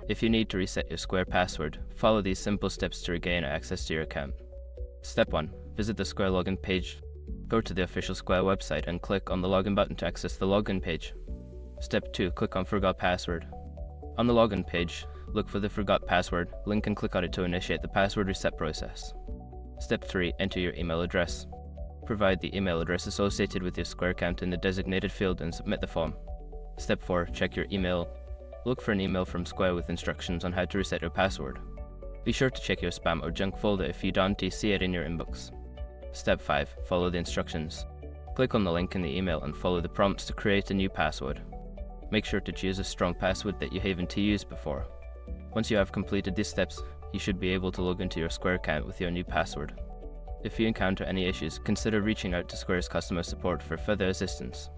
If you need to reset your Square password, follow these simple steps to regain access to your account. Step 1. Visit the Square login page. Go to the official Square website and click on the login button to access the login page. Step 2. Click on Forgot Password. On the login page, look for the Forgot Password link and click on it to initiate the password reset process. Step 3. Enter your email address. Provide the email address associated with your Square account in the designated field and submit the form. Step 4. Check your email. Look for an email from Square with instructions on how to reset your password. Be sure to check your spam or junk folder if you don't see it in your inbox. Step 5. Follow the instructions. Click on the link in the email and follow the prompts to create a new password. Make sure to choose a strong password that you haven't used before. Once you have completed these steps, you should be able to log into your Square account with your new password. If you encounter any issues, consider reaching out to Square's customer support for further assistance.